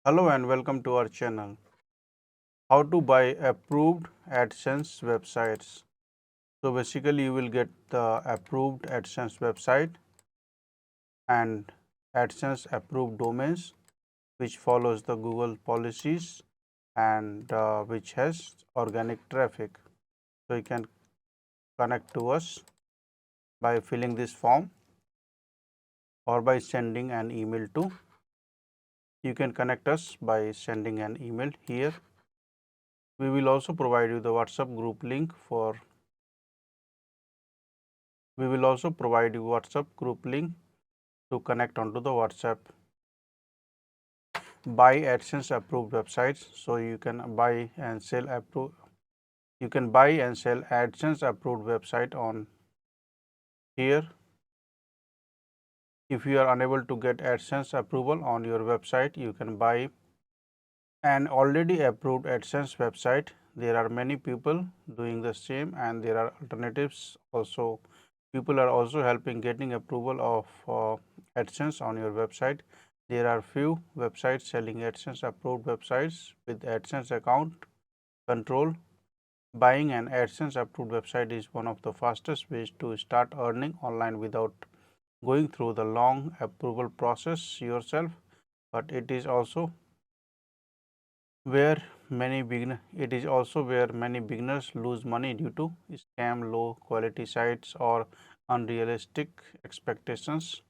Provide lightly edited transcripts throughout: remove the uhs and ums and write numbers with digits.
Hello and welcome to our channel. How to buy approved AdSense websites. So basically you will get the approved AdSense website and AdSense approved domains which follows the Google policies and which has organic traffic. So you can connect to us by filling this form or by sending an email to. You can connect us by sending an email here. We will also provide you the WhatsApp group link for We will also provide you WhatsApp group link to connect onto the WhatsApp. Buy AdSense approved websites. So you can buy and sell AdSense approved website on here. If you are unable to get AdSense approval on your website, you can buy an already approved AdSense website. There are many people doing the same and there are alternatives also. People are also helping getting approval of AdSense on your website. There are few websites selling AdSense approved websites with AdSense account control. Buying an AdSense approved website is one of the fastest ways to start earning online without going through the long approval process yourself, but it is also where many beginners lose money due to scam, low quality sites or unrealistic expectations.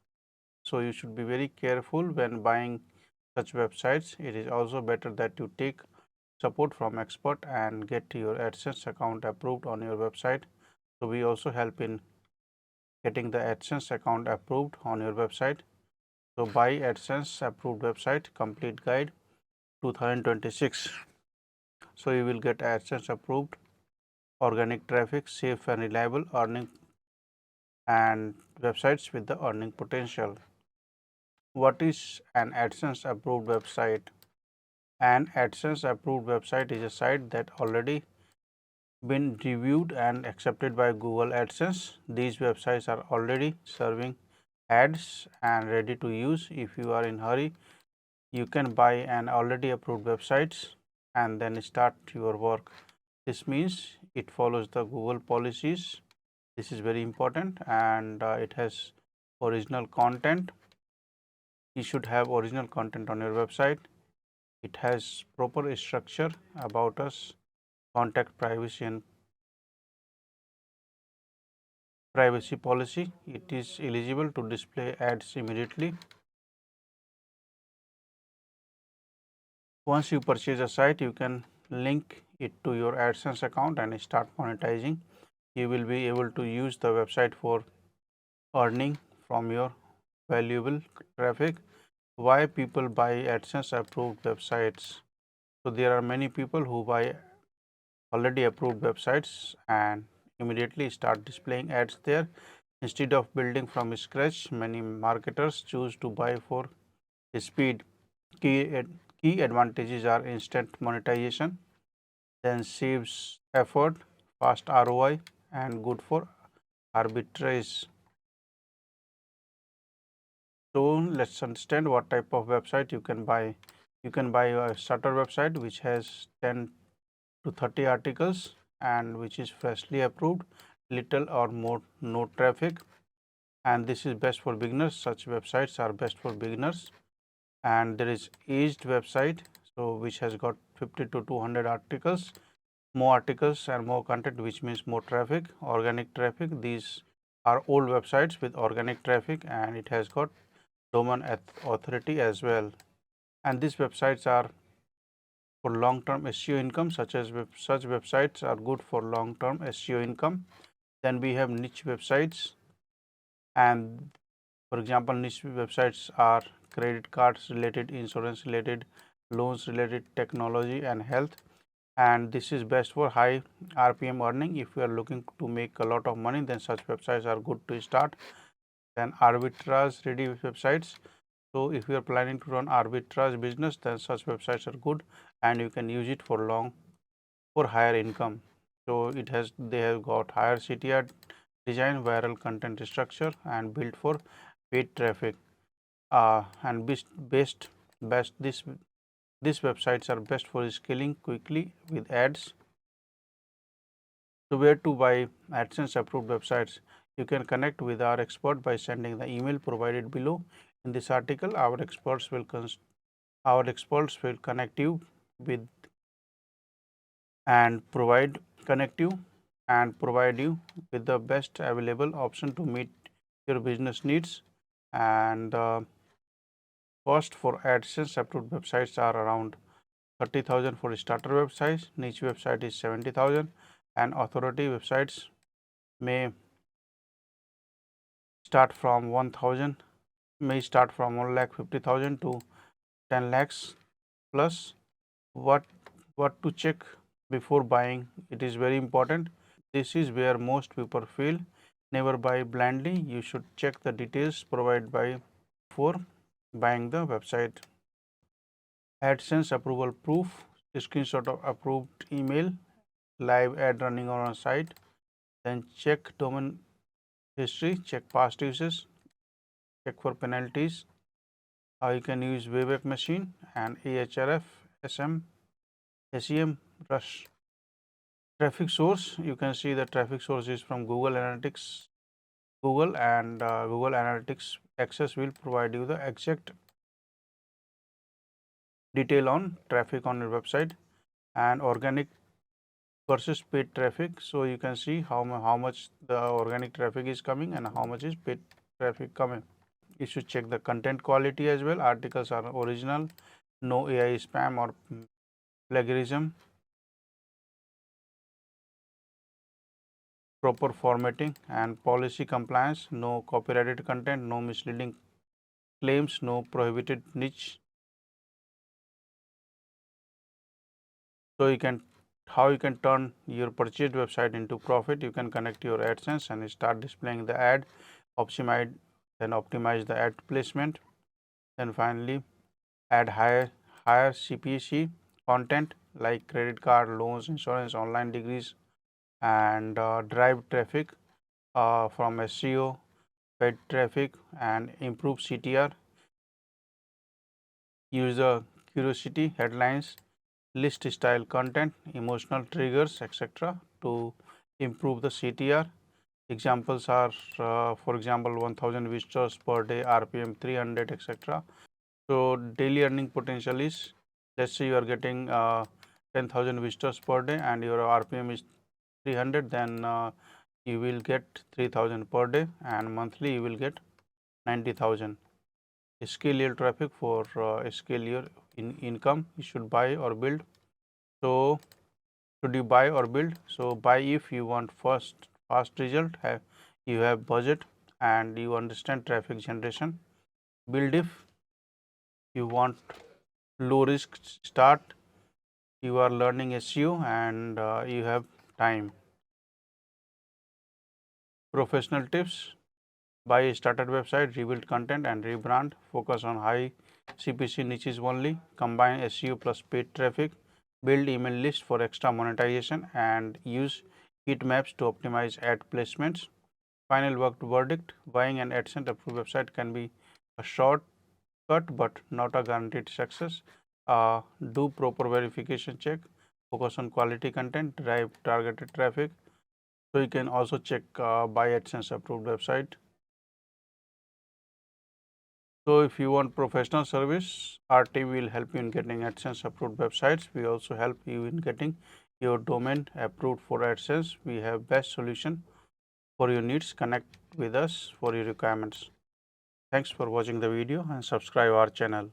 So you should be very careful when buying such websites. It is also better that you take support from expert and get your AdSense account approved on your website. So we also help in getting the AdSense account approved on your website. So buy AdSense approved website complete guide 2026. So you will get AdSense approved organic traffic, safe and reliable earning and websites with the earning potential. What is an AdSense approved website? An AdSense approved website is a site that already been reviewed and accepted by Google AdSense. These websites are already serving ads and ready to use. If you are in hurry, you can buy an already approved websites and then start your work. This means it follows the Google policies. This is very important and it has original content. You should have original content on your website. It has proper structure about us, contact privacy and privacy policy. It is eligible to display ads immediately. Once you purchase a site, you can link it to your AdSense account and start monetizing. You will be able to use the website for earning from your valuable traffic. Why people buy AdSense approved websites? So there are many people who buy already approved websites and immediately start displaying ads there. Instead of building from scratch, many marketers choose to buy for speed. Key advantages are instant monetization, then saves effort, fast ROI, and good for arbitrage. So let's understand what type of website you can buy. You can buy a starter website which has 10 to 30 articles and which is freshly approved, little or more no traffic, and this is best for beginners. Such websites are best for beginners. And there is aged website, so which has got 50 to 200 articles, more articles and more content, which means more traffic, organic traffic. These are old websites with organic traffic and it has got domain authority as well. And these websites are for long term SEO income. Such websites are good for long term SEO income. Then we have niche websites, and for example, niche websites are credit cards related, insurance related, loans related, technology and health, and this is best for high RPM earning. If you are looking to make a lot of money, then such websites are good to start. Then arbitrage ready websites. So if you are planning to run arbitrage business, then such websites are good and you can use it for higher income. So they have got higher CTR design, viral content structure and built for paid traffic. And best this These websites are best for scaling quickly with ads. So where to buy AdSense approved websites? You can connect with our expert by sending the email provided below. In this article, our experts will connect you with and provide you with the best available option to meet your business needs. And cost for AdSense approved websites are around 30,000 for starter websites, niche website is 70,000, and authority websites may start from 1,000, may start from 1,50,000 to 10 lakhs plus. What to check before buying? It is very important. This is where most people fail. Never buy blindly. You should check the details provided by before buying the website. AdSense approval proof, screenshot of approved email, live ad running on a site, then check domain history, check past uses, check for penalties. You can use Wayback Machine and Ahref, SEM, Rush. Traffic source, you can see the traffic source is from Google Analytics. Google Analytics Access will provide you the exact detail on traffic on your website and organic versus paid traffic. So you can see how much the organic traffic is coming and how much is paid traffic coming. You should check the content quality as well. Articles are original, no AI spam or plagiarism, proper formatting and policy compliance, no copyrighted content, no misleading claims, no prohibited niche. So how you can turn your purchased website into profit. You can connect your AdSense and start displaying the ad, optimize the ad placement, then finally add higher CPC content like credit card, loans, insurance, online degrees, and drive traffic from SEO, paid traffic, and improve CTR. Use the curiosity headlines, list style content, emotional triggers, etc. to improve the CTR. Examples are, for example, 1000 visitors per day, RPM 300, etc. So daily earning potential is, let's say you are getting 10,000 visitors per day and your RPM is 300, then you will get 3,000 per day and monthly you will get 90,000. Scale your traffic for scale your income. You should buy or build. So should you buy or build? So buy if you want fast result, you have budget and you understand traffic generation. Build if you want low risk start, you are learning SEO and you have time. Professional tips: buy a started website, rebuild content and rebrand, focus on high CPC niches only, combine SEO plus paid traffic, build email list for extra monetization and use heat maps to optimize ad placements. Final verdict: buying an AdSense approved website can be a shortcut but not a guaranteed success. Do proper verification check, focus on quality content, drive targeted traffic. So you can also check buy AdSense approved website. So if you want professional service, our team will help you in getting AdSense approved websites. We also help you in getting your domain approved for AdSense. We have best solution for your needs. Connect with us for your requirements. Thanks for watching the video and subscribe our channel.